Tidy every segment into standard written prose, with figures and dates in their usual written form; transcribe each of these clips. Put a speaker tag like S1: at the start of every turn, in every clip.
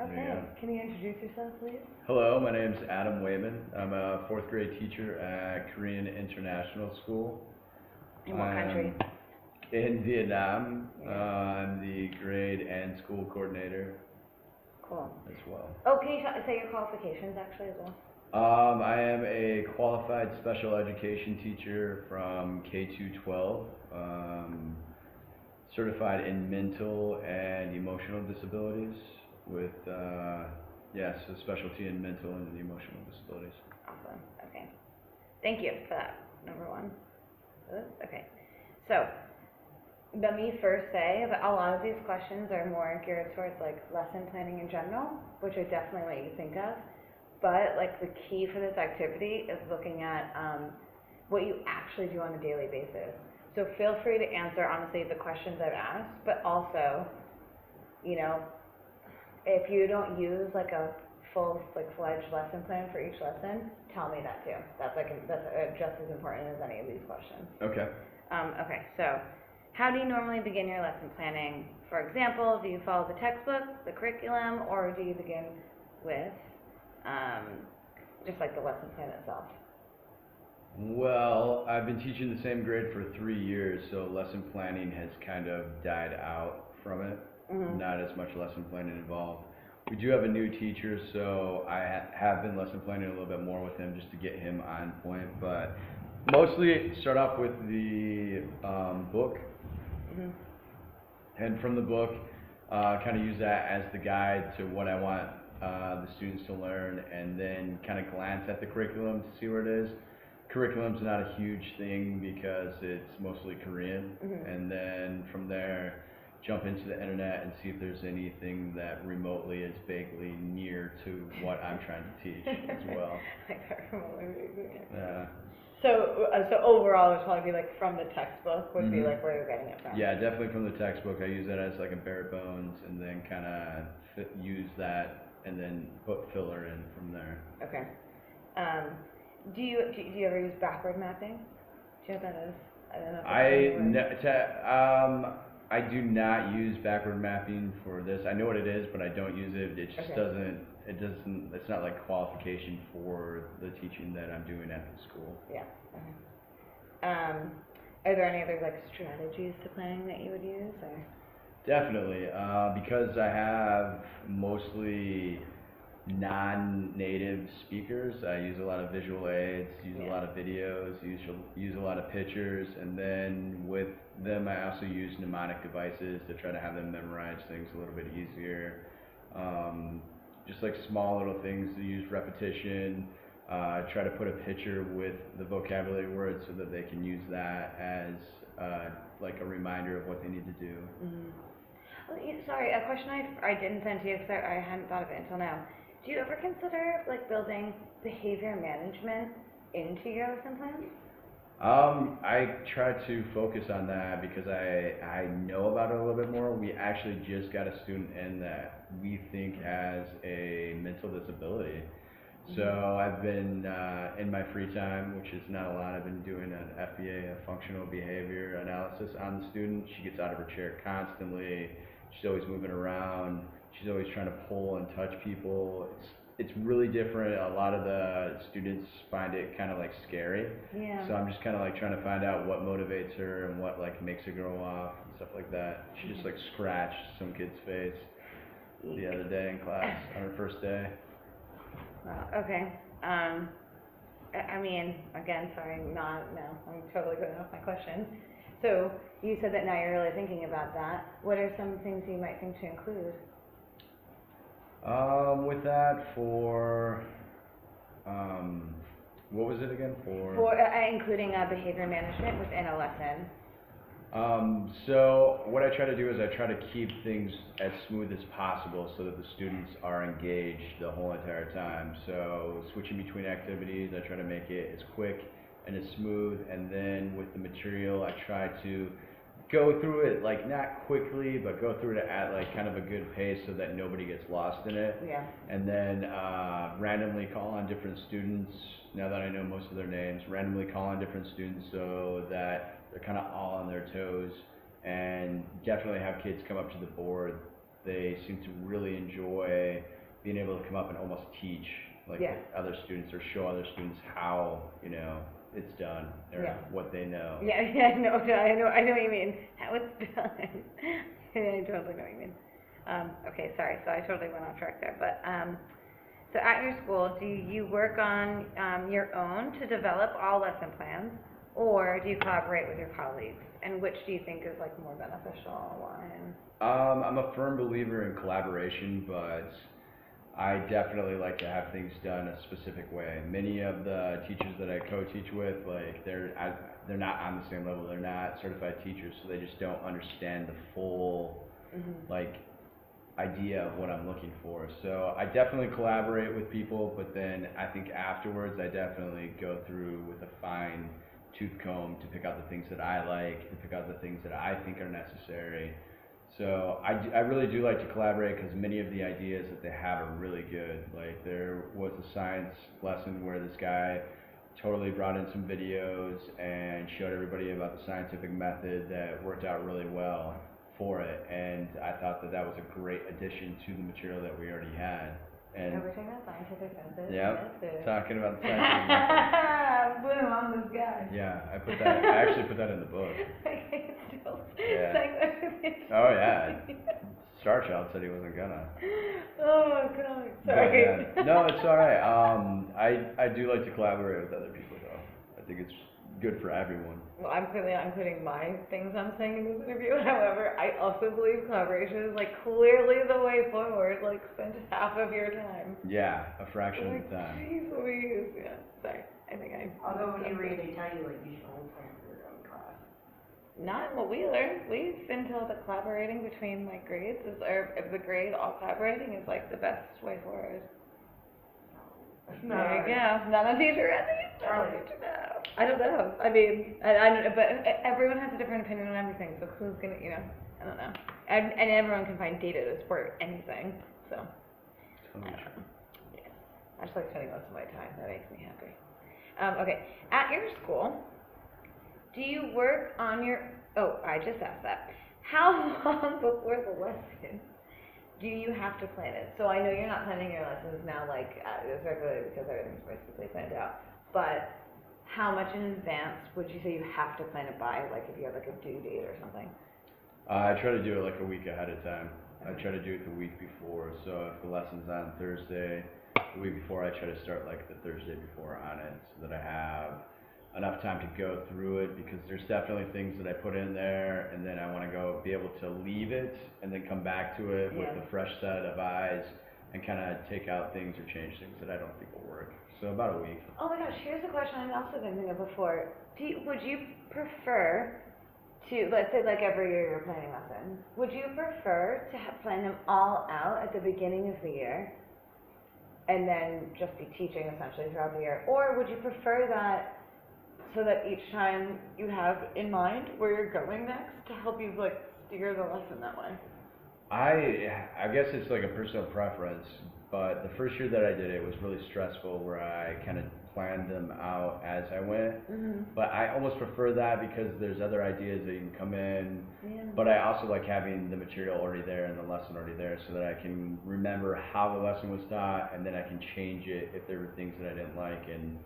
S1: Okay, can you introduce yourself, please?
S2: Hello, my name's Adam Wayman. I'm a fourth grade teacher at Korean International School.
S1: In what country?
S2: In Vietnam.
S1: Yeah.
S2: I'm the grade and school coordinator
S1: Cool.
S2: as well.
S1: Oh, can you say your qualifications actually as well?
S2: I am a qualified special education teacher from K-12, certified in mental and emotional disabilities with, so specialty in mental and emotional disabilities.
S1: Awesome. Okay. Thank you for that, number one. Okay. So, let me first say that a lot of these questions are more geared towards like lesson planning in general, which are definitely what you think of. But like the key for this activity is looking at what you actually do on a daily basis. So feel free to answer honestly the questions I've asked, but also, if you don't use like a full-fledged lesson plan for each lesson, tell me that too. That's just as important as any of these questions.
S2: Okay.
S1: Okay, so how do you normally begin your lesson planning? For example, do you follow the textbook, the curriculum, or do you begin with just like the lesson plan itself?
S2: Well, I've been teaching the same grade for 3 years, so lesson planning has kind of died out from it.
S1: Mm-hmm.
S2: Not as much lesson planning involved. We do have a new teacher, so I have been lesson planning a little bit more with him just to get him on point, but mostly start off with the book.
S1: Mm-hmm.
S2: And from the book, kind of use that as the guide to what I want the students to learn, and then kind of glance at the curriculum to see where it is. Curriculum's not a huge thing because it's mostly Korean,
S1: Mm-hmm.
S2: and then from there, jump into the internet and see if there's anything that remotely is vaguely near to what I'm trying to teach as well. Yeah.
S1: So overall, it would probably be like from the textbook would be like where you're getting it from.
S2: Yeah, definitely from the textbook. I use that as like a bare bones, and then kind of use that, and then put filler in from there.
S1: Okay. Do you ever use backward mapping? Do you know what that is? I don't know.
S2: I do not use backward mapping for this. I know what it is, but I don't use it. It just doesn't. It's not like qualification for the teaching that I'm doing at the school.
S1: Yeah. Okay. Are there any other like strategies to planning that you would use, or?
S2: Definitely, because I have mostly non-native speakers. I use a lot of visual aids, use a lot of videos, use a lot of pictures, and then with them I also use mnemonic devices to try to have them memorize things a little bit easier. Just like small little things to use repetition, try to put a picture with the vocabulary words so that they can use that as like a reminder of what they need to do.
S1: Mm-hmm. Sorry, a question I didn't send to you because I hadn't thought of it until now. Do you ever consider like building behavior management into your lesson plans?
S2: I try to focus on that because I know about it a little bit more. We actually just got a student in that we think has a mental disability. Mm-hmm. So I've been, in my free time, which is not a lot, I've been doing an FBA, a functional behavior analysis on the student. She gets out of her chair constantly. She's always moving around. She's always trying to pull and touch people. It's really different. A lot of the students find it kind of like scary.
S1: Yeah.
S2: So I'm just kind of like trying to find out what motivates her and what like makes her go off and stuff like that. She just like scratched some kid's face the other day in class on her first day.
S1: Okay. I mean, again, sorry, I'm totally going off my question. So you said that now you're really thinking about that. What are some things you might think to include?
S2: With that, for what was it again?
S1: For including behavior management within a lesson.
S2: So what I try to do is I try to keep things as smooth as possible so that the students are engaged the whole entire time. So switching between activities, I try to make it as quick and as smooth, and then with the material, I try to go through it like not quickly, but go through it at like kind of a good pace so that nobody gets lost in it.
S1: Yeah.
S2: And then randomly call on different students. Now that I know most of their names, randomly call on different students so that they're kind of all on their toes, and definitely have kids come up to the board they seem to really enjoy being able to come up and almost teach like
S1: Yeah.
S2: other students or show other students how, it's done or
S1: Yeah.
S2: what they know.
S1: Yeah, I know what you mean. How it's done. I totally know what you mean. Okay, sorry, so I totally went off track there, but, so at your school, do you work on, your own to develop all lesson plans, or do you collaborate with your colleagues? And which do you think is like more beneficial, why?
S2: I'm a firm believer in collaboration, but I definitely like to have things done a specific way. Many of the teachers that I co-teach with, like they're not on the same level. They're not certified teachers, so they just don't understand the full like idea of what I'm looking for. So I definitely collaborate with people, but then I think afterwards I definitely go through with a fine tooth comb to pick out the things that I like, to pick out the things that I think are necessary. So I really do like to collaborate because many of the ideas that they have are really good. Like there was a science lesson where this guy totally brought in some videos and showed everybody about the scientific method that worked out really well for it. And I thought that was a great addition to the material that we already had. And
S1: Are we talking about scientific method?
S2: Yep,
S1: Yes,
S2: talking about the scientific method.
S1: Boom, I'm this guy.
S2: Yeah, I actually put that in the book.
S1: Okay, still
S2: Yeah.
S1: saying that.
S2: Oh yeah. Star Child said he wasn't gonna.
S1: Oh god,
S2: But,
S1: sorry.
S2: no, it's all right. I do like to collaborate with other people though. I think it's good for everyone.
S1: Well, I'm clearly not including my things I'm saying in this interview. However, I also believe collaboration is like clearly the way forward. Like spend half of your time.
S2: Yeah, a fraction of
S1: Like,
S2: the time.
S1: Jeez Louise. Yeah, sorry. I think I.
S3: Although when you read, they tell you like you should only plan for your own class.
S1: Not what we learned. We've been told that collaborating between like grades is, or if the grade all collaborating is like the best way forward.
S3: No.
S1: There you go. Not a teacher,
S3: Charlie.
S1: no. I don't know. I mean, I don't know, but everyone has a different opinion on everything. So who's gonna, I don't know. And everyone can find data to support anything. So I
S2: Totally
S1: don't
S2: true.
S1: know. Yes. I just like spending most of my time. That makes me happy. Okay. At your school, do you work on your? Oh, I just asked that. How long before the lesson do you have to plan it? So I know you're not planning your lessons now like as regularly because everything's basically planned out. But how much in advance would you say you have to plan it by? Like if you have like a due date or something?
S2: I try to do it like a week ahead of time. I try to do it the week before. So if the lesson's on Thursday, the week before I try to start like the Thursday before on it so that I have enough time to go through it because there's definitely things that I put in there and then I want to go be able to leave it and then come back to it with
S1: Yeah.
S2: a fresh set of eyes and kind of take out things or change things that I don't think will work. So about a week.
S1: Oh my gosh, here's a question I've also been thinking of before. Would you prefer to, let's say like every year you're planning lessons, would you prefer to plan them all out at the beginning of the year and then just be teaching essentially throughout the year? Or would you prefer that so that each time you have in mind where you're going next to help you like steer the lesson that way?
S2: I guess it's like a personal preference, but the first year that I did it was really stressful where I kind of planned them out as I went. But I almost prefer that because there's other ideas that you can come in.
S1: Yeah.
S2: But I also like having the material already there and the lesson already there so that I can remember how the lesson was taught and then I can change it if there were things that I didn't like. And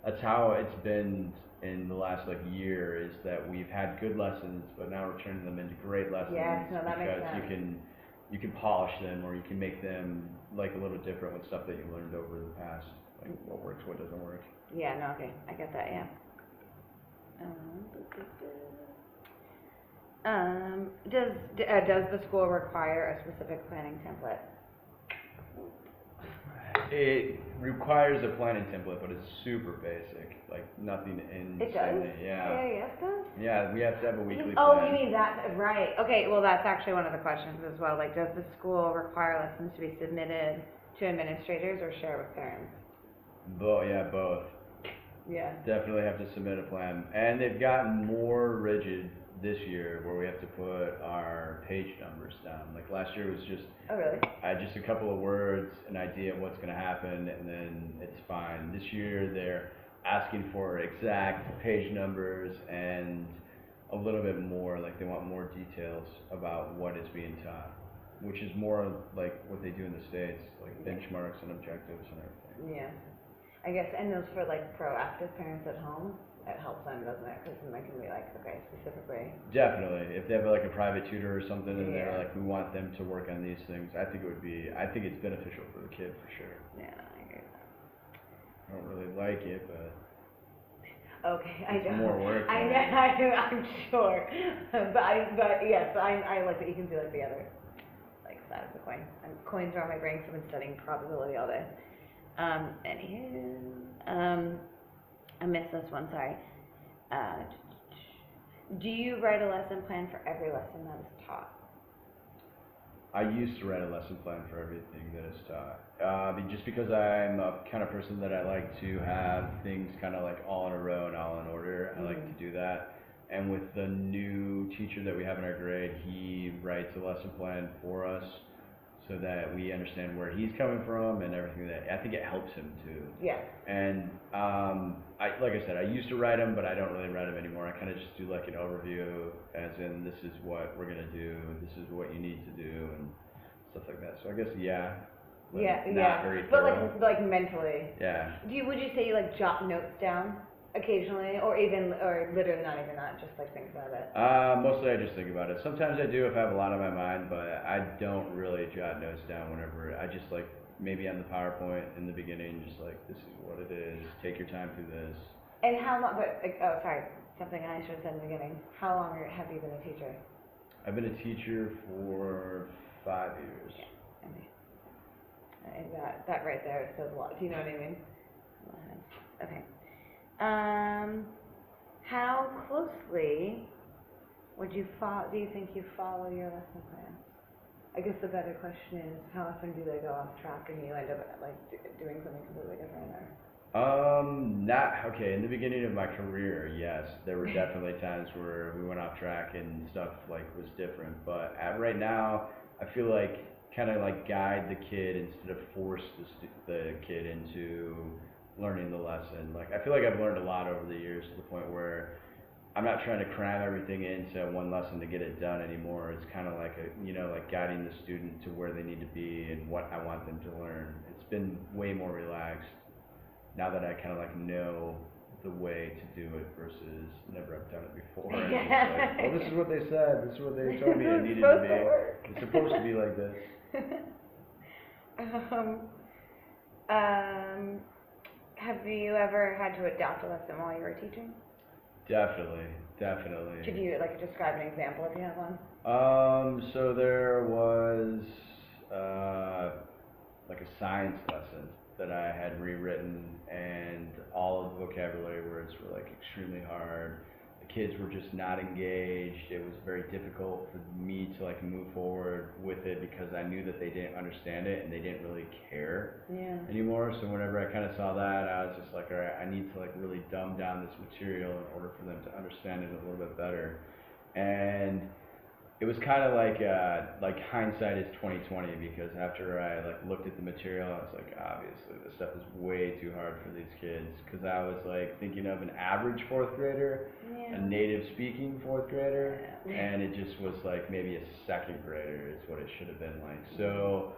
S2: that's how it's been in the last like year is that we've had good lessons, but now we're turning them into great lessons
S1: Yes, no, that makes
S2: because
S1: sense.
S2: you can polish them or you can make them like a little different with stuff that you learned over the past, like what works, what doesn't work.
S1: Yeah, no, okay, I get that, yeah. Does the school require a specific planning template?
S2: It requires a planning template, but it's super basic, like nothing in.
S1: It does?
S2: Yeah.
S1: Yes, does?
S2: Yeah, we have to have a weekly
S1: Oh,
S2: plan.
S1: you mean that, right. Okay, well, that's actually one of the questions as well. Like, does the school require lessons to be submitted to administrators or share with parents?
S2: Both.
S1: Yeah.
S2: Definitely have to submit a plan. And they've gotten more rigid this year where we have to put our page numbers down. Like last year was just
S1: Oh, really?
S2: just a couple of words, an idea of what's going to happen, and then it's fine. This year they're asking for exact page numbers and a little bit more, like they want more details about what is being taught. which is more like what they do in the States, like
S1: Yeah.
S2: benchmarks and objectives and everything.
S1: Yeah. I guess, and those for like proactive parents at home, it helps them, doesn't it? Because then they can be like, okay, specifically.
S2: Definitely, if they have like a private tutor or something and they're
S1: Yeah.
S2: like, we want them to work on these things, I think it's beneficial for the kid for sure.
S1: Yeah, I agree with that.
S2: I don't really like it, but
S1: Okay, I
S2: It's
S1: know.
S2: more work,
S1: I
S2: right?
S1: know, I'm sure. But yes, I like that you can see like the other, like side of the coin. And coins are on my brain, so I've been studying probability all day. Anywho, I missed this one, sorry. Uh, do you write a lesson plan for every lesson that is taught?
S2: I used to write a lesson plan for everything that is taught. Just because I'm a kind of person that I like to have things kind of like all in a row and all in order. I like to do that. And with the new teacher that we have in our grade, he writes a lesson plan for us so that we understand where he's coming from and everything that, I think it helps him too.
S1: Yeah.
S2: And like I said, I used to write them, but I don't really write them anymore. I kind of just do like an overview, as in this is what we're gonna do, this is what you need to do, and stuff like that. So I guess but not very
S1: But
S2: thorough.
S1: like mentally.
S2: Yeah.
S1: Would you say you like jot notes down occasionally, or literally not even that, just like think about it?
S2: Mostly I just think about it. Sometimes I do if I have a lot on my mind, but I don't really jot notes down whenever. I just like maybe on the PowerPoint in the beginning, just like this is what it is. Take your time through this.
S1: And how long? But oh, sorry, something I should have said in the beginning. How long have you been a teacher?
S2: I've been a teacher for 5 years.
S1: I mean, that right there says a lot. Do you know what I mean? Okay. How closely do you think you follow your lesson plans? I guess the better question is, how often do they go off track and you end up like doing something completely different?
S2: Okay, in the beginning of my career, yes, there were definitely times where we went off track and stuff like was different, but right now, I feel like kind of like guide the kid instead of force the kid into learning the lesson. Like, I feel like I've learned a lot over the years to the point where I'm not trying to cram everything into one lesson to get it done anymore. It's kind of like like guiding the student to where they need to be and what I want them to learn. It's been way more relaxed now that I kind of like know the way to do it versus never have done it before. And it's like, well, this is what they said. This is what they told me it needed to be. It's supposed to be like this.
S1: Have you ever had to adapt a lesson while you were teaching?
S2: Definitely.
S1: Could you like describe an example if you have one?
S2: So there was like a science lesson that I had rewritten, and all of the vocabulary words were like extremely hard. The kids were just not engaged. It was very difficult for me to like move forward with it because I knew that they didn't understand it and they didn't really care anymore. So whenever I kind of saw that, I was just like, all right, I need to like really dumb down this material in order for them to understand it a little bit better. And it was kind of like hindsight is 20/20, because after I like looked at the material, I was like, obviously this stuff is way too hard for these kids, because I was like thinking of an average fourth grader, a native speaking fourth grader, and it just was like maybe a second grader is what it should have been like. So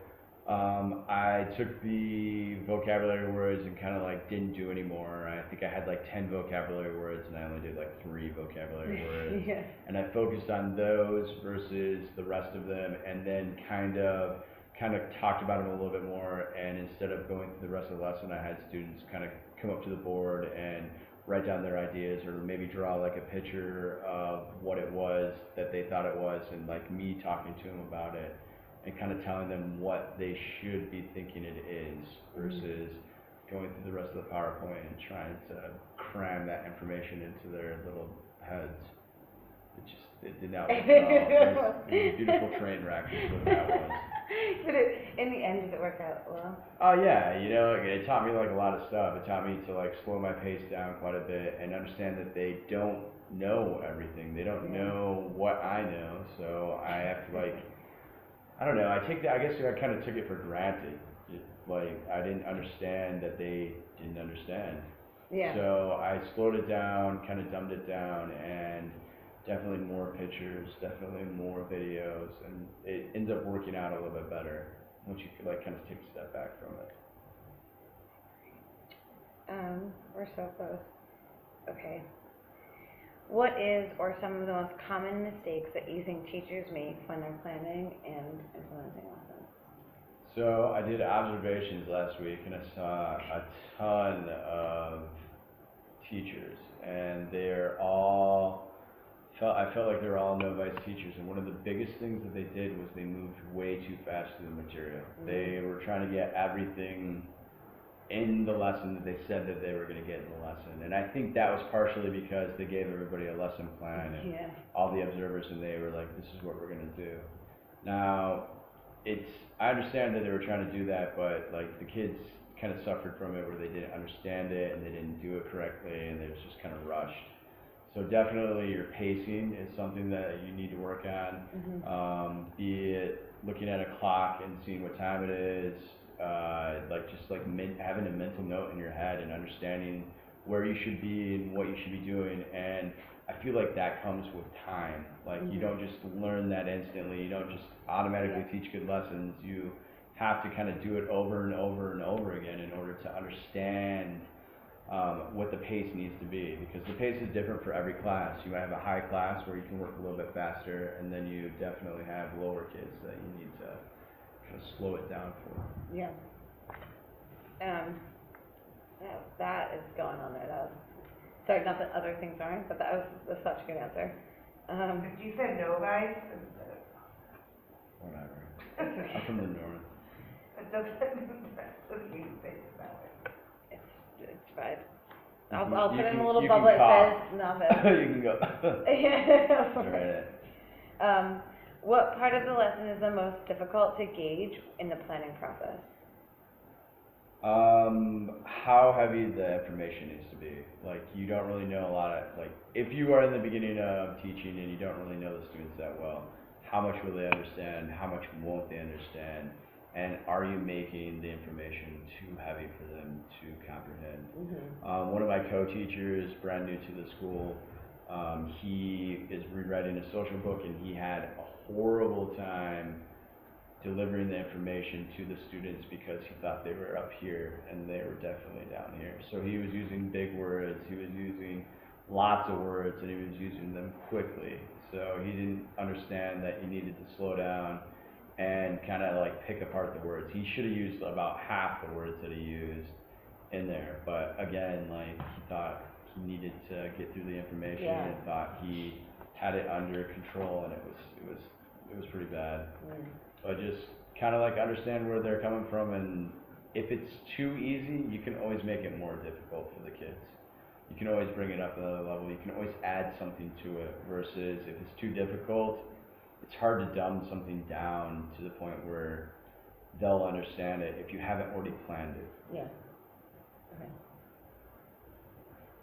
S2: I took the vocabulary words and kind of like didn't do any more. I think I had like 10 vocabulary words and I only did like 3 vocabulary words. And I focused on those versus the rest of them, and then kind of talked about them a little bit more. And instead of going through the rest of the lesson, I had students kind of come up to the board and write down their ideas, or maybe draw like a picture of what it was that they thought it was, and like me talking to them about it and kind of telling them what they should be thinking it is, versus going through the rest of the PowerPoint and trying to cram that information into their little heads. It did not work at all. It was a beautiful train wreck is what that was.
S1: In the end, did it work out well?
S2: Oh yeah, it taught me like a lot of stuff. It taught me to like slow my pace down quite a bit and understand that they don't know everything. They don't know what I know, so I have to like, I don't know, I guess I kind of took it for granted. Like, I didn't understand that they didn't understand.
S1: Yeah.
S2: So I slowed it down, kind of dumbed it down, and definitely more pictures, definitely more videos, and it ends up working out a little bit better once you like kind of take a step back from it.
S1: We're so close. Okay. What is, or some of the most common mistakes that you think teachers make when they're planning and implementing lessons?
S2: So I did observations last week, and I saw a ton of teachers, and I felt like they were all no-vice teachers, and one of the biggest things that they did was they moved way too fast through the material. They were trying to get everything in the lesson that they said that they were going to get in the lesson, and I think that was partially because they gave everybody a lesson plan and all the observers, and they were like, this is what we're going to do. Now, I understand that they were trying to do that, but like the kids kind of suffered from it where they didn't understand it and they didn't do it correctly, and it was just kind of rushed. So definitely your pacing is something that you need to work on, be it looking at a clock and seeing what time it is, having a mental note in your head and understanding where you should be and what you should be doing. And I feel like that comes with time. Like you don't just learn that instantly. You don't just automatically teach good lessons. You have to kind of do it over and over and over again in order to understand what the pace needs to be, because the pace is different for every class. You might have a high class where you can work a little bit faster, and then you definitely have lower kids that you need to kind of slow it down for.
S1: Yeah. That is going on there. Sorry, not that other things aren't, but that was such a good answer.
S3: If you said no, guys,
S2: Whatever. I'm from the north.
S3: it doesn't mean say it that way.
S1: It's fine.
S2: You
S1: I'll
S2: can-
S1: put in
S2: you
S1: a little
S2: can
S1: bubble that
S2: cough.
S1: says nothing.
S2: You can go. Right.
S1: What part of the lesson is the most difficult to gauge in the planning process?
S2: How heavy the information needs to be. Like, you don't really know a lot of, like, if you are in the beginning of teaching and you don't really know the students that well, how much will they understand, how much won't they understand, and are you making the information too heavy for them to comprehend? One of my co-teachers, brand new to the school, he is rewriting a social book, and he had a horrible time delivering the information to the students because he thought they were up here and they were definitely down here. So he was using big words, he was using lots of words, and he was using them quickly. So he didn't understand that you needed to slow down and kind of like pick apart the words. He should have used about half the words that he used in there, but again, like, he thought he needed to get through the information and thought he had it under control, and it was pretty bad. So just kind of like understand where they're coming from, and if it's too easy, you can always make it more difficult for the kids. You can always bring it up another level. You can always add something to it, versus if it's too difficult, it's hard to dumb something down to the point where they'll understand it if you haven't already planned it.
S1: Yeah. Okay.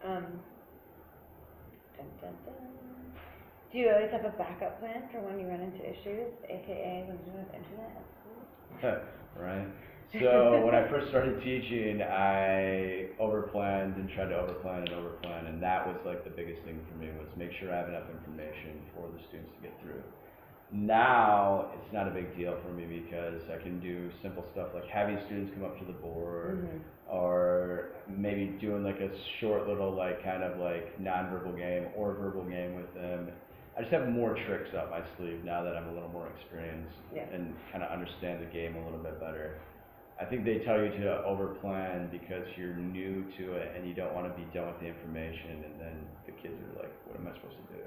S1: Dun, dun, dun. Do you always have a backup plan for when you run into issues, aka when you're with internet at school?
S2: Right? So when I first started teaching, I overplanned and tried to overplan, and that was like the biggest thing for me, was make sure I have enough information for the students to get through. Now it's not a big deal for me because I can do simple stuff like having students come up to the board, or maybe doing like a short little like kind of like nonverbal game or verbal game with them. I just have more tricks up my sleeve now that I'm a little more experienced and kind of understand the game a little bit better. I think they tell you to overplan because you're new to it and you don't want to be done with the information, and then the kids are like, what am I supposed to do?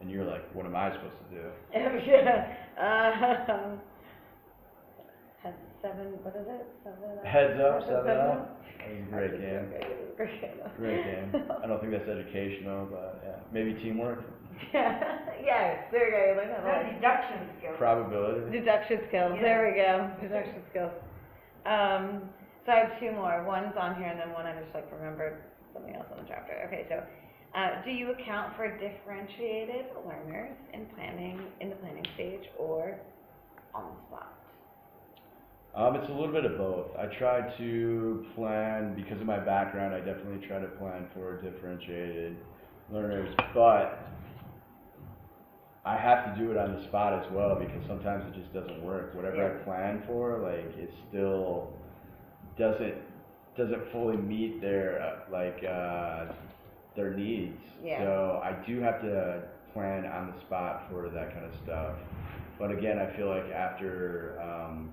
S2: And you're like, what am I supposed to do?
S1: What is it?
S2: Heads up, 7-Up. That was a great game.
S1: Great game.
S2: Great game. I don't think that's educational, but yeah. Maybe teamwork?
S1: Yes, there we go. You learned that
S3: That's
S1: one.
S3: deduction skills.
S2: Probability?
S1: Deduction skills.
S3: Yeah.
S1: There we go. Deduction skills. So I have two more. One's on here, and then one I just like remembered something else on the chapter. Okay, so do you account for differentiated learners in the planning stage, or on the spot?
S2: It's a little bit of both. I try to plan, because of my background, I definitely try to plan for differentiated learners, but I have to do it on the spot as well because sometimes it just doesn't work. Whatever
S1: Yeah.
S2: I plan for, like it still doesn't fully meet their their needs.
S1: Yeah.
S2: So I do have to plan on the spot for that kind of stuff. But again, I feel like after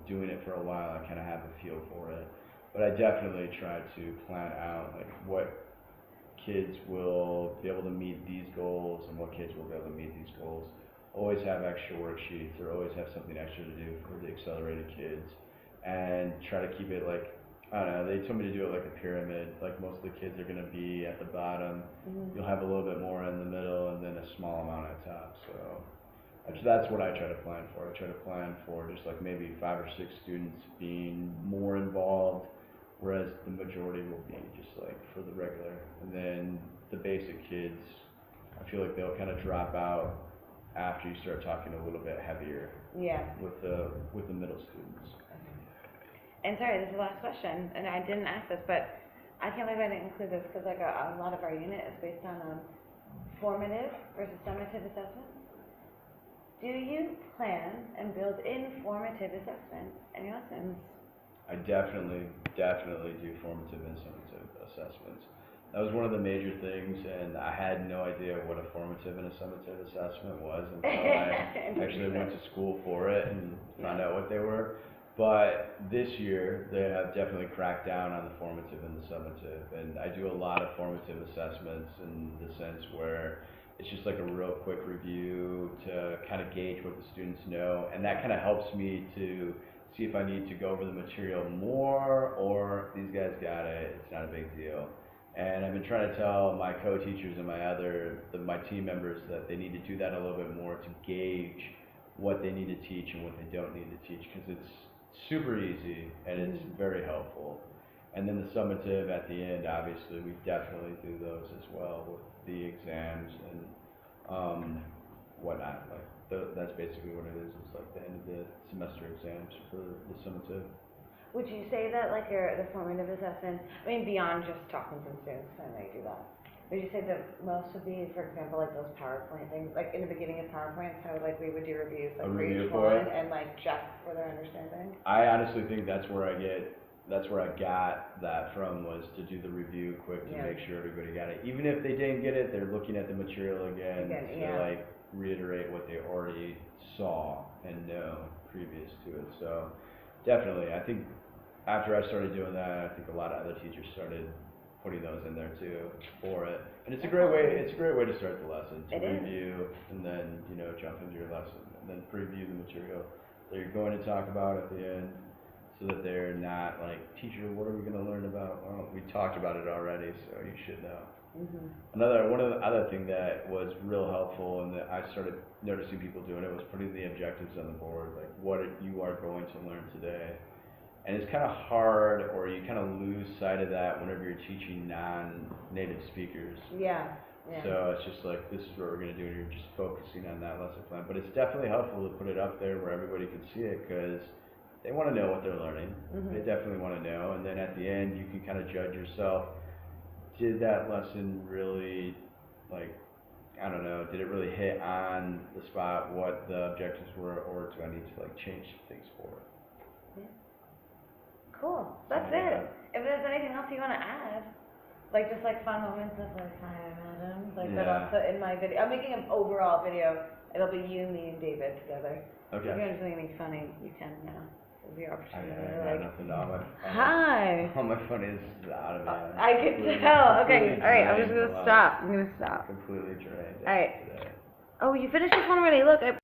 S2: doing it for a while, I kind of have a feel for it. But I definitely try to plan out like what kids will be able to meet these goals and what kids will be able to meet these goals. Always have extra worksheets or always have something extra to do for the accelerated kids and try to keep it like, I don't know, they told me to do it like a pyramid, like most of the kids are gonna be at the bottom.
S1: Mhm.
S2: You'll have a little bit more in the middle and then a small amount at top, so. That's what I try to plan for. I try to plan for just like maybe 5 or 6 students being more involved, whereas the majority will be just like for the regular. And then the basic kids, I feel like they'll kind of drop out after you start talking a little bit heavier
S1: Yeah.
S2: with the middle students.
S1: And sorry, this is the last question, and I didn't ask this, but I can't believe I didn't include this because like a lot of our unit is based on formative versus summative assessment. Do you plan and build in formative assessments in your lessons?
S2: I definitely do formative and summative assessments. That was one of the major things, and I had no idea what a formative and a summative assessment was until I actually went to school for it and found out what they were. But this year, they have definitely cracked down on the formative and the summative, and I do a lot of formative assessments in the sense where it's just like a real quick review to kind of gauge what the students know, and that kind of helps me to see if I need to go over the material more or these guys got it, it's not a big deal. And I've been trying to tell my co-teachers and my team members that they need to do that a little bit more to gauge what they need to teach and what they don't need to teach, because it's super easy and it's very helpful. And then the summative at the end, obviously, we definitely do those as well with the exams and whatnot. That's basically what it is. It's like the end of the semester exams for the summative.
S1: Would you say that like the formative assessment, I mean beyond just talking to students, I know you do that. Would you say that most would be, for example, like those PowerPoint things, like in the beginning of PowerPoints, how like we would do reviews like
S2: A
S1: for
S2: review
S1: each
S2: for
S1: one
S2: it?
S1: and like check for their understanding?
S2: I honestly think that's where I got that from, was to do the review quick to
S1: Yeah.
S2: make sure everybody got it. Even if they didn't get it, they're looking at the material again
S1: Again,
S2: to
S1: yeah.
S2: like reiterate what they already saw and know previous to it. So definitely, I think after I started doing that, I think a lot of other teachers started putting those in there too for it. And it's a great way to start the lesson, to
S1: It is.
S2: review and then, jump into your lesson and then preview the material that you're going to talk about at the end, so that they're not like, teacher, what are we going to learn about? Well, we talked about it already, so you should know.
S1: Mm-hmm.
S2: One of the other thing that was real helpful and that I started noticing people doing it was putting the objectives on the board, like what you are going to learn today. And it's kind of hard, or you kind of lose sight of that whenever you're teaching non-native speakers.
S1: Yeah. Yeah.
S2: So it's just like, this is what we're going to do, and you're just focusing on that lesson plan. But it's definitely helpful to put it up there where everybody can see it, because they want to know what they're learning.
S1: Mhm.
S2: They definitely want to know. And then at the end, you can kind of judge yourself. Did that lesson really, like, I don't know, did it really hit on the spot what the objectives were, or do I need to, like, change some things for it?
S1: Cool. That's
S2: Something like
S1: it. If there's anything else you want to add, like just like fun moments of like, hi, I'm Adam, like that I'll
S2: Yeah.
S1: put in my video. I'm making an overall video. It'll be you, me, and David together. If you're
S2: Okay.
S1: gonna do anything funny, you can now. This is your
S2: I
S1: opportunity.
S2: got
S1: Like,
S2: nothing.
S1: hi.
S2: All my funny is out of me.
S1: I could tell. Okay. All right. I'm just
S2: Completely
S1: gonna stop. I'm gonna stop.
S2: Completely drained.
S1: All right.
S2: Today.
S1: Oh, you finished this one already. Look, I